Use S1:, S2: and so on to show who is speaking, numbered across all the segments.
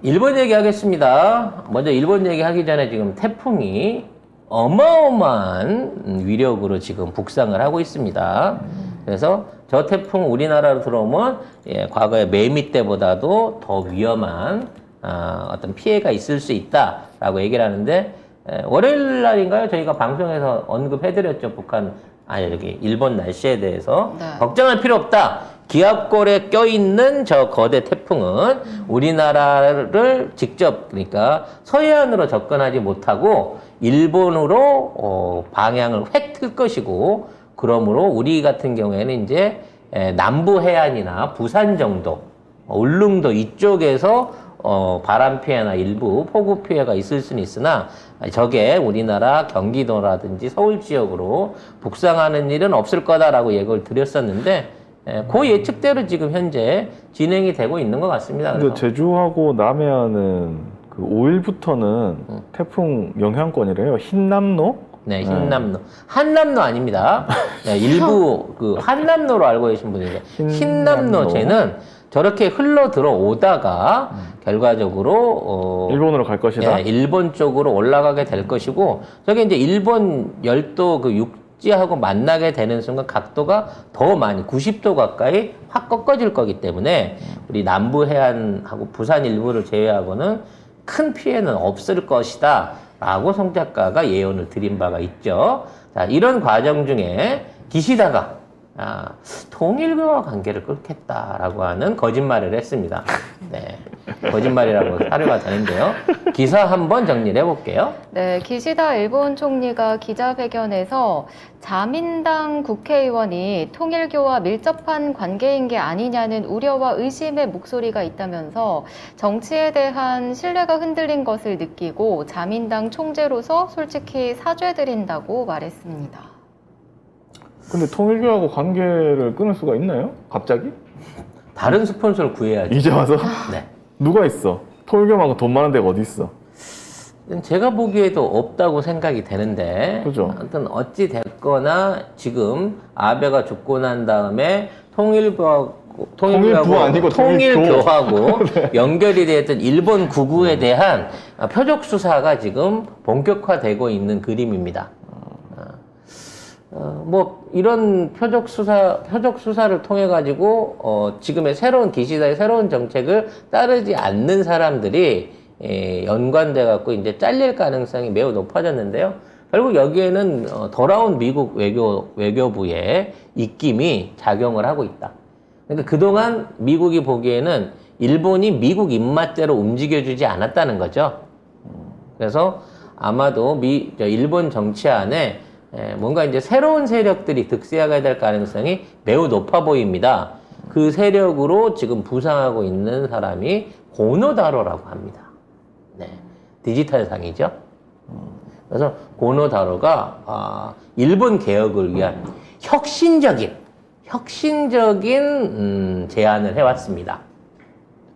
S1: 일본 얘기하겠습니다. 먼저 일본 얘기하기 전에 지금 태풍이 어마어마한 위력으로 지금 북상을 하고 있습니다. 그래서 저 태풍 우리나라로 들어오면 과거의 매미 때보다도 더 위험한 어떤 피해가 있을 수 있다라고 얘기를 하는데 월요일 날인가요? 저희가 방송에서 언급해드렸죠. 여기 일본 날씨에 대해서
S2: 네.
S1: 걱정할 필요 없다. 기압골에 껴있는 저 거대 태풍은 우리나라를 직접 그러니까 서해안으로 접근하지 못하고 일본으로 방향을 획 틀 것이고 그러므로 우리 같은 경우에는 이제 남부 해안이나 부산 정도, 울릉도 이쪽에서 바람 피해나 일부 폭우 피해가 있을 수는 있으나 저게 우리나라 경기도라든지 서울 지역으로 북상하는 일은 없을 거다라고 예고를 드렸었는데 그 예측대로 지금 현재 진행이 되고 있는 것 같습니다.
S3: 근데 제주하고 남해안은 그 5일부터는 태풍 영향권이래요. 흰남노?
S1: 네, 흰남노. 한남노 아닙니다. 네, 일부 그 한남노로 알고 계신 분이죠. 흰남노 쟤는 저렇게 흘러 들어오다가 결과적으로
S3: 일본으로 갈 것이다.
S1: 네, 일본 쪽으로 올라가게 될 것이고 저게 이제 일본 열도 그 육지하고 만나게 되는 순간 각도가 더 많이 90도 가까이 확 꺾어질 거기 때문에 우리 남부 해안하고 부산 일부를 제외하고는 큰 피해는 없을 것이다 라고 송 작가가 예언을 드린 바가 있죠. 자, 이런 과정 중에 기시다가 통일교와 관계를 끊겠다라고 하는 거짓말을 했습니다. 네, 거짓말이라고 사료가 되는데요. 기사 한번 정리를 해볼게요.
S2: 네, 기시다 일본 총리가 기자회견에서 자민당 국회의원이 통일교와 밀접한 관계인 게 아니냐는 우려와 의심의 목소리가 있다면서 정치에 대한 신뢰가 흔들린 것을 느끼고 자민당 총재로서 솔직히 사죄드린다고 말했습니다.
S3: 근데 통일교하고 관계를 끊을 수가 있나요? 갑자기?
S1: 다른 스폰서를 구해야지.
S3: 이제 와서?
S1: 네.
S3: 누가 있어? 통일교만큼 돈 많은 데가 어디 있어?
S1: 제가 보기에도 없다고 생각이 되는데
S3: 그죠.
S1: 아무튼 어찌 됐거나 지금 아베가 죽고 난 다음에 통일부
S3: 아니고
S1: 통일교하고
S3: 네.
S1: 연결이 됐던 일본 구구에 대한 표적 수사가 지금 본격화되고 있는 그림입니다. 뭐 이런 표적 수사를 통해 가지고 지금의 새로운 기시다의 새로운 정책을 따르지 않는 사람들이 연관돼 갖고 이제 잘릴 가능성이 매우 높아졌는데요. 결국 여기에는 돌아온 미국 외교부의 입김이 작용을 하고 있다. 그러니까 그동안 미국이 보기에는 일본이 미국 입맛대로 움직여주지 않았다는 거죠. 그래서 아마도 일본 정치 안에 뭔가 이제 새로운 세력들이 득세하게 될 가능성이 매우 높아 보입니다. 그 세력으로 지금 부상하고 있는 사람이 고노다로라고 합니다. 네, 디지털 상이죠. 그래서 고노다로가 일본 개혁을 위한 혁신적인 제안을 해왔습니다.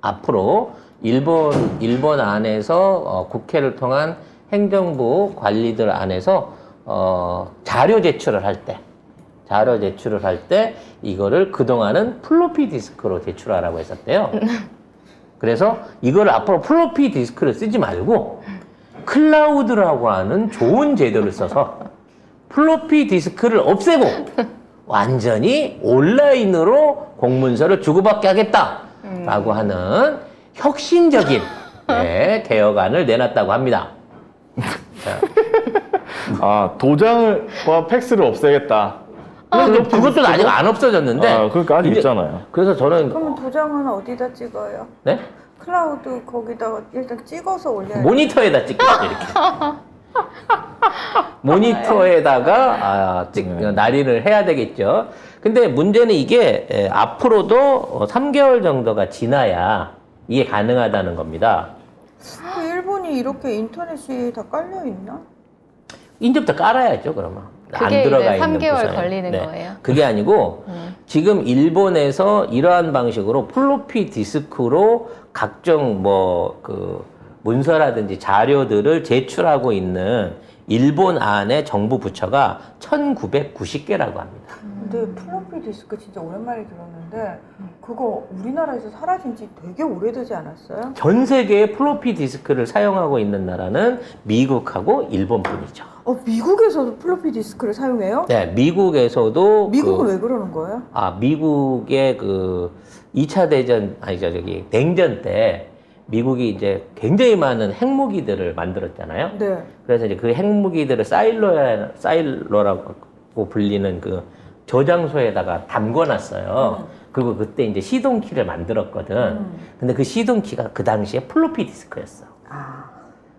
S1: 앞으로 일본 안에서 국회를 통한 행정부 관리들 안에서 자료 제출을 할 때 이거를 그동안은 플로피 디스크로 제출하라고 했었대요. 그래서 이걸 앞으로 플로피 디스크를 쓰지 말고 클라우드라고 하는 좋은 제도를 써서 플로피 디스크를 없애고 완전히 온라인으로 공문서를 주고받게 하겠다라고 하는 혁신적인 개혁안을 내놨다고 합니다.
S3: 도장과 팩스를 없애겠다.
S1: 그것도 아직 안 없어졌는데.
S3: 그러니까 아직 있잖아요.
S1: 그래서 저는
S4: 그러면 도장은 어디다 찍어요?
S1: 네?
S4: 클라우드 거기다가 일단 찍어서 올려야
S1: 모니터에다 찍겠죠, 이렇게. 모니터에다가 날인을 해야 되겠죠. 근데 문제는 이게 앞으로도 3개월 정도가 지나야 이게 가능하다는 겁니다.
S4: 일본이 이렇게 인터넷이 다 깔려 있나?
S1: 이제부터 깔아야죠, 그러면. 안
S2: 그게
S1: 들어가
S2: 이제
S1: 있는
S2: 3개월
S1: 부서에.
S2: 걸리는 거예요?
S1: 그게 아니고 지금 일본에서 이러한 방식으로 플로피 디스크로 각종 문서라든지 자료들을 제출하고 있는 일본 안에 정부 부처가 1990개라고 합니다.
S4: 근데 플로피 디스크 진짜 오랜만에 들었는데 그거 우리나라에서 사라진 지 되게 오래되지 않았어요?
S1: 전 세계에 플로피 디스크를 사용하고 있는 나라는 미국하고 일본뿐이죠.
S4: 미국에서도 플로피 디스크를 사용해요?
S1: 네, 미국에서도
S4: 미국은 왜 그러는 거예요?
S1: 미국의 그 2차 대전 아니죠, 저기 냉전 때 미국이 이제 굉장히 많은 핵무기들을 만들었잖아요.
S4: 네.
S1: 그래서 이제 그 핵무기들을 사일로라고 불리는 그 저장소에다가 담궈놨어요. 그리고 그때 이제 시동키를 만들었거든. 근데 그 시동키가 그 당시에 플로피 디스크였어.
S4: 아.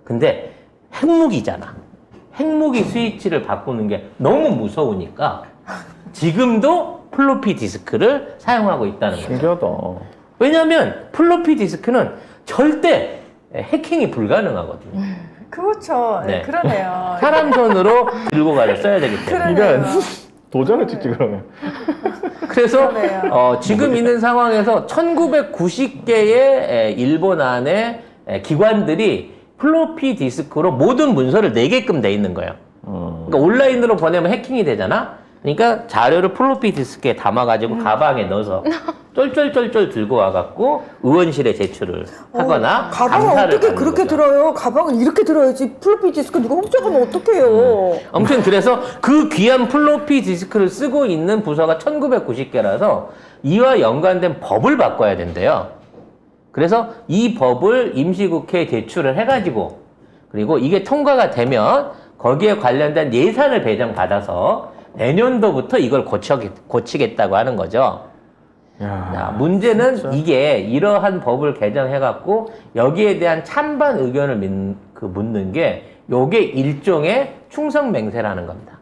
S1: 근데 핵무기잖아. 핵무기 스위치를 바꾸는 게 너무 무서우니까 지금도 플로피 디스크를 사용하고 있다는 거죠.
S3: 신기하다.
S1: 왜냐하면 플로피 디스크는 절대 해킹이 불가능하거든요.
S4: 그렇죠.
S1: 네.
S4: 그러네요.
S1: 사람 손으로 들고 가서 써야 되기 때문에.
S4: 그러네요.
S3: 이런 도장을 찍지 그러면.
S1: 그래서
S4: 그러네요.
S1: 지금 있는 상황에서 1990개의 일본 안에 기관들이 플로피 디스크로 모든 문서를 내게끔 돼 있는 거예요. 그러니까 온라인으로 보내면 해킹이 되잖아. 그러니까 자료를 플로피 디스크에 담아가지고 가방에 넣어서 쫄쫄쫄쫄 들고 와갖고 의원실에 제출을 하거나
S4: 가방을
S1: 감사를
S4: 어떻게
S1: 받는
S4: 그렇게
S1: 거죠.
S4: 들어요? 가방은 이렇게 들어야지. 플로피 디스크 누가 훔쳐가면 어떡해요?
S1: 아무튼 그래서 그 귀한 플로피 디스크를 쓰고 있는 부서가 1990개라서 이와 연관된 법을 바꿔야 된대요. 그래서 이 법을 임시국회에 제출을 해가지고 그리고 이게 통과가 되면 거기에 관련된 예산을 배정받아서 내년도부터 이걸 고치겠다고 하는 거죠. 자, 문제는
S3: 진짜.
S1: 이게 이러한 법을 개정해갖고 여기에 대한 찬반 의견을 묻는 게 요게 일종의 충성맹세라는 겁니다.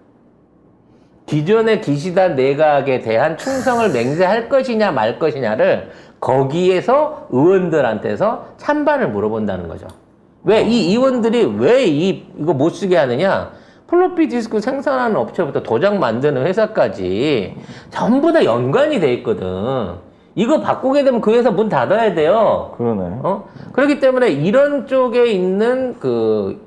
S1: 기존의 기시다 내각에 대한 충성을 맹세할 것이냐 말 것이냐를 거기에서 의원들한테서 찬반을 물어본다는 거죠. 왜 이 의원들이 왜 이거 못 쓰게 하느냐? 플로피 디스크 생산하는 업체부터 도장 만드는 회사까지 전부 다 연관이 돼 있거든. 이거 바꾸게 되면 그 회사 문 닫아야 돼요.
S3: 그러네.
S1: 그렇기 때문에 이런 쪽에 있는 그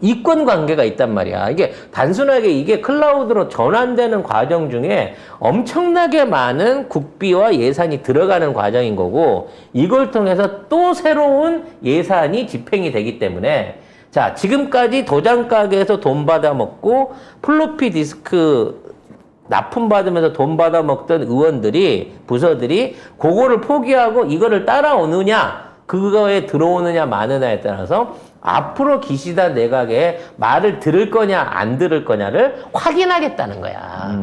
S1: 이권 관계가 있단 말이야. 이게 단순하게 이게 클라우드로 전환되는 과정 중에 엄청나게 많은 국비와 예산이 들어가는 과정인 거고, 이걸 통해서 또 새로운 예산이 집행이 되기 때문에, 자, 지금까지 도장 가게에서 돈 받아 먹고 플로피 디스크 납품받으면서 돈 받아 먹던 의원들이, 부서들이 그거를 포기하고 이거를 따라오느냐, 그거에 들어오느냐 마느냐에 따라서 앞으로 기시다 내각의 말을 들을 거냐 안 들을 거냐를 확인하겠다는 거야.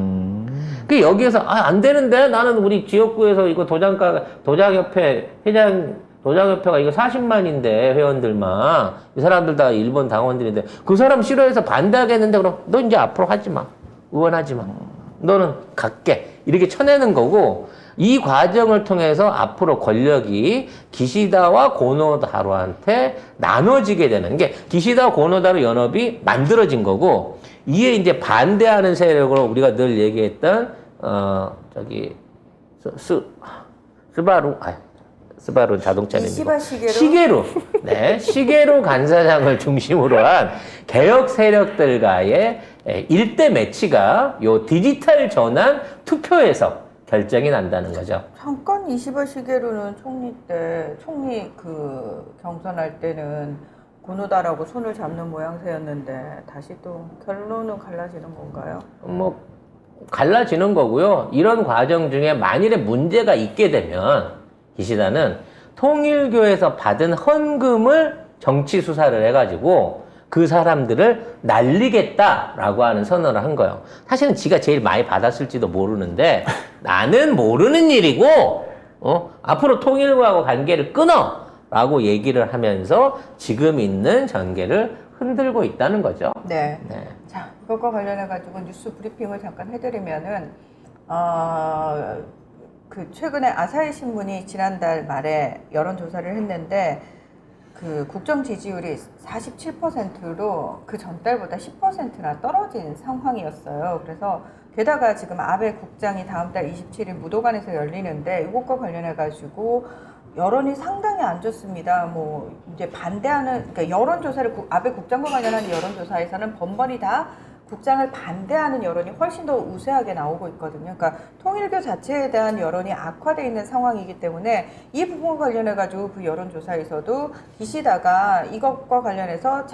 S1: 그 여기에서 안 되는데 나는 우리 지역구에서 이거 도장협회 도장협회가 이거 40만인데 회원들만 이 사람들 다 일본 당원들인데 그 사람 싫어해서 반대하겠는데 그럼 너 이제 앞으로 하지 마. 의원하지 마. 너는 갈게. 이렇게 쳐내는 거고 이 과정을 통해서 앞으로 권력이 기시다와 고노다로한테 나눠지게 되는 게 기시다 고노다로 연합이 만들어진 거고 이에 이제 반대하는 세력으로 우리가 늘 얘기했던 스바루 자동차는
S4: 이시바 시계로?
S1: 시게루. 네, 시게루 간사장을 중심으로 한 개혁 세력들과의 일대 매치가 요 디지털 전환 투표에서 결정이 난다는 거죠.
S4: 잠깐 이시바 시게루는 총리 경선할 때는 고노다라고 손을 잡는 모양새였는데 다시 또 결론은 갈라지는 건가요?
S1: 뭐 갈라지는 거고요. 이런 과정 중에 만일에 문제가 있게 되면 기시다는 통일교에서 받은 헌금을 정치 수사를 해가지고 그 사람들을 날리겠다라고 하는 선언을 한 거예요. 사실은 지가 제일 많이 받았을지도 모르는데 나는 모르는 일이고 앞으로 통일교하고 관계를 끊어라고 얘기를 하면서 지금 있는 전개를 흔들고 있다는 거죠.
S4: 네.
S1: 네.
S4: 자, 이것과 관련해가지고 뉴스 브리핑을 잠깐 해드리면은, 최근에 아사히 신문이 지난달 말에 여론조사를 했는데, 국정 지지율이 47%로 그 전달보다 10%나 떨어진 상황이었어요. 그래서 게다가 지금 아베 국장이 다음 달 27일 무도관에서 열리는데 이것과 관련해가지고 여론이 상당히 안 좋습니다. 뭐 이제 반대하는 그러니까 여론조사를 아베 국장과 관련한 여론조사에서는 번번이 다 국장을 반대하는 여론이 훨씬 더 우세하게 나오고 있거든요. 그러니까 통일교 자체에 대한 여론이 악화되어 있는 상황이기 때문에 이 부분과 관련해 가지고 그 여론조사에서도 기시다가 이것과 관련해서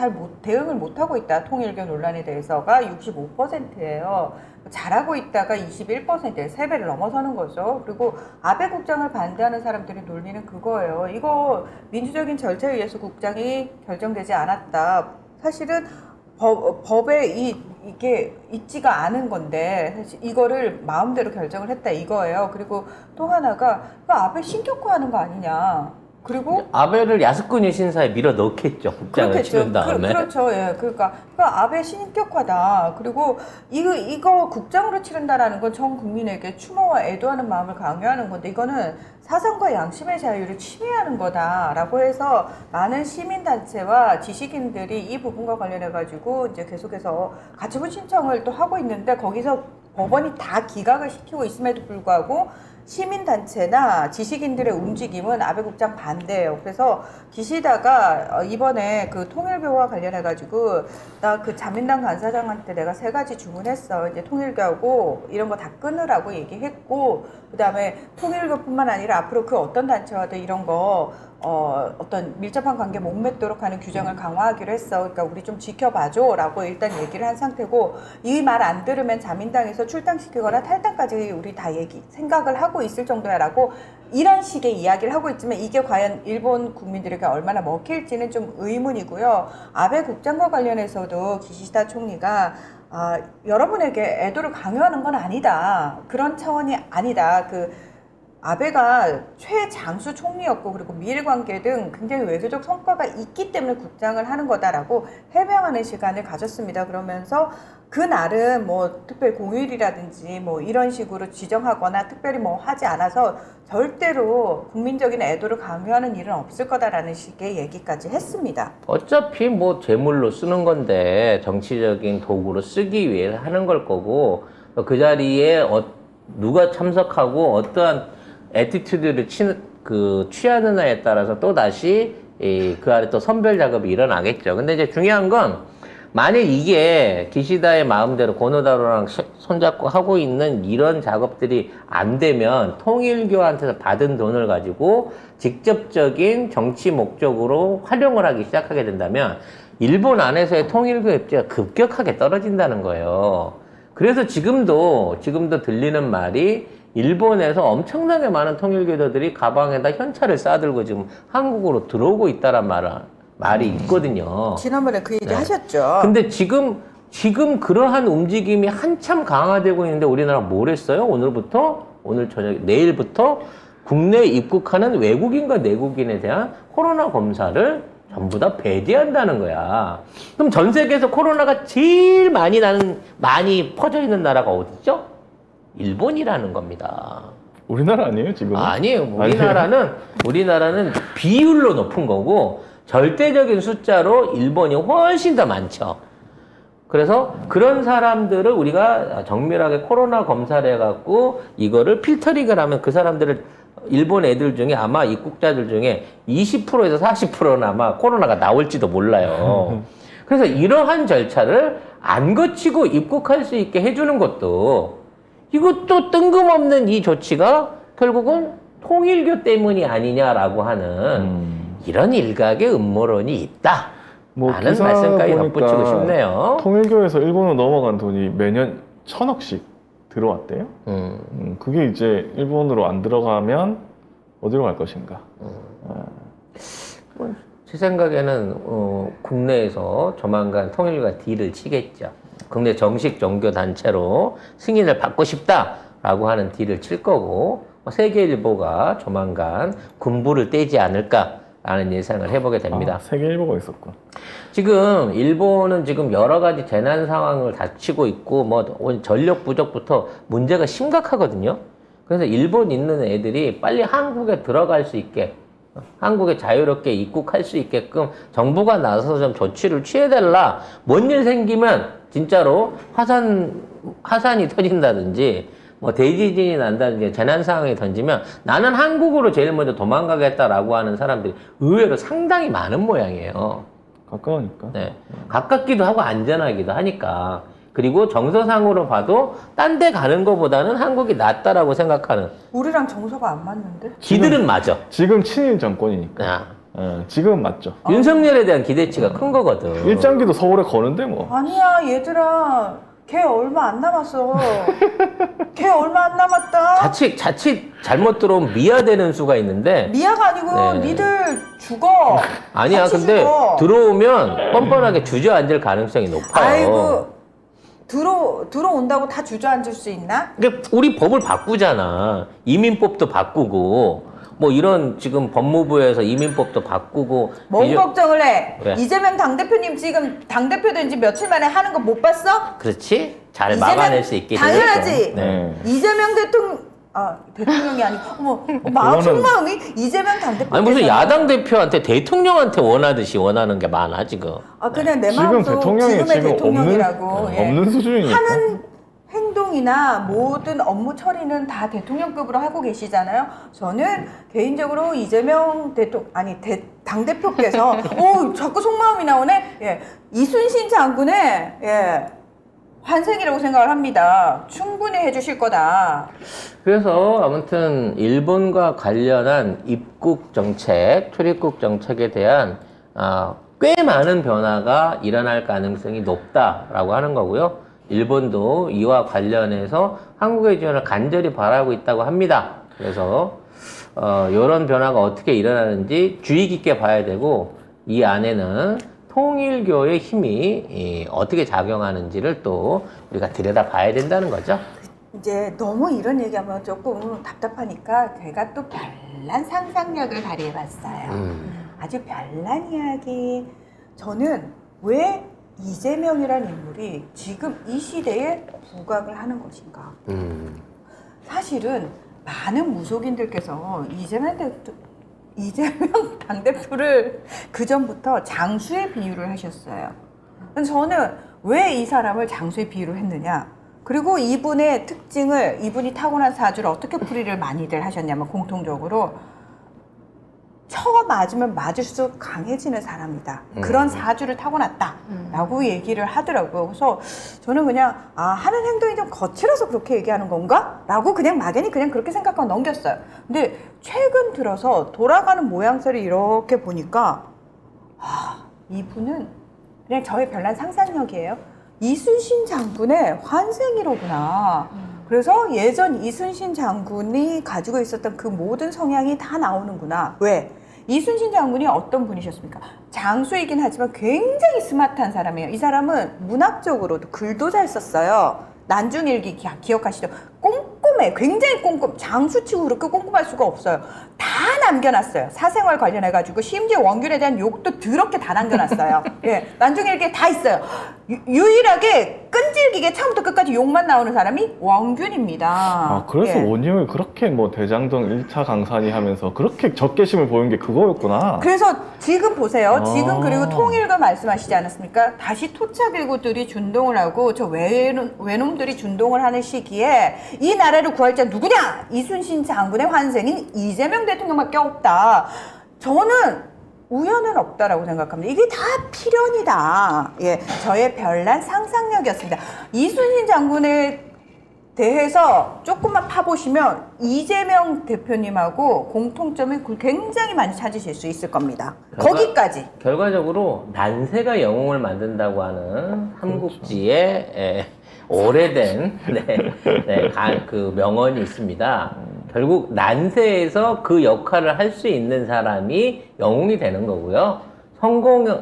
S4: 대응을 못하고 있다. 통일교 논란에 대해서가 65%예요. 잘하고 있다가 21%에 3배를 넘어서는 거죠. 그리고 아베 국장을 반대하는 사람들의 논리는 그거예요. 이거 민주적인 절차에 의해서 국장이 결정되지 않았다. 사실은 법에 이게 있지가 않은 건데 사실 이거를 마음대로 결정을 했다 이거예요. 그리고 또 하나가 그 아베 신격화하는 거 아니냐. 그리고
S1: 아베를 야스쿠니 신사에 밀어 넣겠죠. 국장을 치른 다음에.
S4: 그렇죠. 예. 그러니까 아베 신격화다. 그리고 이거 국장으로 치른다라는 건 전 국민에게 추모와 애도하는 마음을 강요하는 건데 이거는 사상과 양심의 자유를 침해하는 거다라고 해서 많은 시민단체와 지식인들이 이 부분과 관련해 가지고 이제 계속해서 가처분 신청을 또 하고 있는데 거기서 법원이 다 기각을 시키고 있음에도 불구하고 시민단체나 지식인들의 움직임은 아베 국장 반대예요. 그래서 기시다가 이번에 그 통일교와 관련해가지고 나 그 자민당 간사장한테 내가 3가지 주문했어. 이제 통일교하고 이런 거 다 끊으라고 얘기했고 그 다음에 통일교뿐만 아니라 앞으로 그 어떤 단체와도 이런 거 어떤 밀접한 관계 못 맺도록 하는 규정을 강화하기로 했어. 그러니까 우리 좀 지켜봐줘 라고 일단 얘기를 한 상태고 이 말 안 들으면 자민당에서 출당시키거나 탈당까지 우리 다 생각을 하고 있을 정도야 라고 이런 식의 이야기를 하고 있지만 이게 과연 일본 국민들에게 얼마나 먹힐지는 좀 의문이고요. 아베 국장과 관련해서도 기시다 총리가 여러분에게 애도를 강요하는 건 아니다. 그런 차원이 아니다. 아베가 최장수 총리였고 그리고 미일 관계 등 굉장히 외교적 성과가 있기 때문에 국장을 하는 거다라고 해명하는 시간을 가졌습니다. 그러면서 그날은 뭐 특별 공휴일이라든지 뭐 이런 식으로 지정하거나 특별히 뭐 하지 않아서 절대로 국민적인 애도를 강요하는 일은 없을 거다라는 식의 얘기까지 했습니다.
S1: 어차피 뭐 제물로 쓰는 건데 정치적인 도구로 쓰기 위해서 하는 걸 거고 그 자리에 누가 참석하고 어떠한 애티튜드를 취하느냐에 따라서 또 다시 그 아래 또 선별 작업이 일어나겠죠. 근데 이제 중요한 건 만약 이게 기시다의 마음대로 고노다로랑 손잡고 하고 있는 이런 작업들이 안 되면 통일교한테서 받은 돈을 가지고 직접적인 정치 목적으로 활용을 하기 시작하게 된다면 일본 안에서의 통일교 입지가 급격하게 떨어진다는 거예요. 그래서 지금도 들리는 말이 일본에서 엄청나게 많은 통일교도들이 가방에다 현찰을 싸들고 지금 한국으로 들어오고 있다란 말이 있거든요.
S4: 지난번에 그 얘기 하셨죠.
S1: 근데 지금 그러한 움직임이 한참 강화되고 있는데 우리나라 뭘 했어요? 오늘 저녁, 내일부터 국내에 입국하는 외국인과 내국인에 대한 코로나 검사를 전부 다 배제한다는 거야. 그럼 전 세계에서 코로나가 제일 많이 퍼져 있는 나라가 어디죠? 일본이라는 겁니다.
S3: 우리나라 아니에요 지금?
S1: 아니에요. 우리나라는 비율로 높은 거고 절대적인 숫자로 일본이 훨씬 더 많죠. 그래서 그런 사람들을 우리가 정밀하게 코로나 검사를 해갖고 이거를 필터링을 하면 그 사람들을 일본 애들 중에 아마 입국자들 중에 20%에서 40%는 아마 코로나가 나올지도 몰라요. 그래서 이러한 절차를 안 거치고 입국할 수 있게 해주는 것도 이것도 뜬금없는 이 조치가 결국은 통일교 때문이 아니냐라고 하는 이런 일각의 음모론이 있다. 라는
S3: 기사
S1: 말씀까지
S3: 보니까
S1: 덧붙이고 싶네요.
S3: 통일교에서 일본으로 넘어간 돈이 매년 1,000억씩 들어왔대요. 그게 이제 일본으로 안 들어가면 어디로 갈 것인가?
S1: 제 생각에는 국내에서 조만간 통일교가 딜을 치겠죠. 국내 정식 종교 단체로 승인을 받고 싶다라고 하는 딜을 칠 거고 세계일보가 조만간 군부를 떼지 않을까라는 예상을 해보게 됩니다.
S3: 세계일보가 있었군.
S1: 지금 일본은 지금 여러 가지 재난 상황을 닥치고 있고 뭐 전력 부족부터 문제가 심각하거든요. 그래서 일본 있는 애들이 빨리 한국에 들어갈 수 있게 한국에 자유롭게 입국할 수 있게끔 정부가 나서서 좀 조치를 취해달라. 뭔 일 생기면 진짜로 화산이 터진다든지 뭐 대지진이 난다든지 재난 상황이 던지면 나는 한국으로 제일 먼저 도망가겠다라고 하는 사람들이 의외로 상당히 많은 모양이에요.
S3: 가까우니까.
S1: 네. 가깝기도 하고 안전하기도 하니까. 그리고 정서상으로 봐도 딴 데 가는 것보다는 한국이 낫다라고 생각하는.
S4: 우리랑 정서가 안 맞는데?
S1: 지들은 맞아.
S3: 지금 친일 정권이니까.
S1: 야,
S3: 지금은 맞죠.
S1: 윤석열에 대한 기대치가 큰 거거든.
S3: 일장기도 서울에 거는데 뭐.
S4: 아니야 얘들아 걔 얼마 안 남았어. 걔 얼마 안 남았다.
S1: 자칫 잘못 들어오면 미아되는 수가 있는데.
S4: 미아가 아니고
S1: 네.
S4: 니들 죽어.
S1: 아니야,
S4: 같이
S1: 근데
S4: 죽어.
S1: 들어오면 뻔뻔하게 주저앉을 가능성이 높아요.
S4: 아이고 들어온다고 다 주저앉을 수 있나?
S1: 그러니까 우리 법을 바꾸잖아. 이민법도 바꾸고, 뭐 이런 지금 법무부에서 이민법도 바꾸고.
S4: 뭔 걱정을 해?
S1: 왜?
S4: 이재명 당대표님 지금 당대표 된 지 며칠 만에 하는 거 못 봤어?
S1: 그렇지? 잘
S4: 이재명-
S1: 막아낼 수 있게
S4: 당연하지.
S1: 되겠죠. 네.
S4: 이재명 대통령이 아니고 마음
S3: 그거는-
S4: 속마음이 이재명 당대표.
S1: 아니 무슨 야당 대표한테 대통령한테 원하듯이 원하는 게 많아 지금.
S4: 그냥 내
S3: 지금
S4: 마음속
S3: 대통령이
S4: 지금의
S3: 지금
S4: 대통령이라고 예.
S3: 없는 수준이니까.
S4: 하는 행동이나 모든 업무 처리는 다 대통령급으로 하고 계시잖아요. 저는 개인적으로 이재명 당대표께서 자꾸 속마음이 나오네. 예. 이순신 장군의 환생이라고 생각을 합니다. 충분히 해주실 거다.
S1: 그래서 아무튼 일본과 관련한 입국 정책, 출입국 정책에 대한 꽤 많은 변화가 일어날 가능성이 높다라고 하는 거고요. 일본도 이와 관련해서 한국의 지원을 간절히 바라고 있다고 합니다. 그래서 이런 변화가 어떻게 일어나는지 주의 깊게 봐야 되고 이 안에는 통일교의 힘이 어떻게 작용하는지를 또 우리가 들여다봐야 된다는 거죠.
S4: 이제 너무 이런 얘기하면 조금 답답하니까 제가 또 별난 상상력을 발휘해봤어요. 아주 별난 이야기. 저는 왜 이재명이라는 인물이 지금 이 시대에 부각을 하는 것인가? 사실은 많은 무속인들께서 이재명 당대표를 그 전부터 장수의 비유를 하셨어요. 근데 저는 왜 이 사람을 장수의 비유를 했느냐? 그리고 이분의 특징을, 이분이 타고난 사주를 어떻게 풀이를 많이들 하셨냐면 공통적으로 맞으면 맞을수록 강해지는 사람이다. 그런 사주를 타고났다라고 얘기를 하더라고요. 그래서 저는 그냥 하는 행동이 좀 거칠어서 그렇게 얘기하는 건가? 라고 그냥 막연히 그냥 그렇게 생각하고 넘겼어요. 근데 최근 들어서 돌아가는 모양새를 이렇게 보니까 이분은 그냥 저의 별난 상상력이에요. 이순신 장군의 환생이로구나. 그래서 예전 이순신 장군이 가지고 있었던 그 모든 성향이 다 나오는구나. 왜? 이순신 장군이 어떤 분이셨습니까? 장수이긴 하지만 굉장히 스마트한 사람이에요. 이 사람은 문학적으로도 글도 잘 썼어요. 난중일기 기억하시죠? 꼼꼼해. 굉장히 장수치고 그렇게 꼼꼼할 수가 없어요. 다 남겨놨어요. 사생활 관련해가지고 심지어 원균에 대한 욕도 더럽게 다 남겨놨어요. 예, 난중일기에 다 있어요. 유일하게 끈질기게 처음부터 끝까지 욕만 나오는 사람이 원균입니다.
S3: 그래서
S4: 예.
S3: 원희영이 그렇게 뭐 대장동 1차 강산이 하면서 그렇게 적개심을 보인 게 그거였구나.
S4: 그래서 지금 보세요. 지금 그리고 통일과 말씀하시지 않았습니까? 다시 토착일구들이 준동을 하고 저 외놈들이 준동을 하는 시기에 이 나라를 구할 자 누구냐? 이순신 장군의 환생인 이재명 대통령밖에 없다. 저는 우연은 없다라고 생각합니다. 이게 다 필연이다. 예, 저의 별난 상상력이었습니다. 이순신 장군에 대해서 조금만 파보시면 이재명 대표님하고 공통점이 굉장히 많이 찾으실 수 있을 겁니다. 거기까지.
S1: 결과적으로 난세가 영웅을 만든다고 하는 삼국지의 오래된 그 명언이 있습니다. 결국 난세에서 그 역할을 할 수 있는 사람이 영웅이 되는 거고요.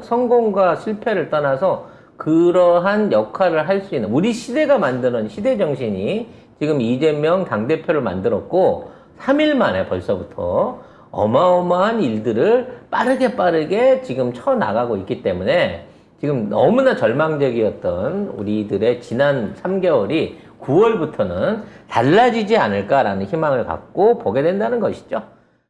S1: 성공과 실패를 떠나서 그러한 역할을 할 수 있는 우리 시대가 만드는 시대 정신이 지금 이재명 당대표를 만들었고 3일 만에 벌써부터 어마어마한 일들을 빠르게 지금 쳐나가고 있기 때문에 지금 너무나 절망적이었던 우리들의 지난 3개월이 9월부터는 달라지지 않을까라는 희망을 갖고 보게 된다는 것이죠.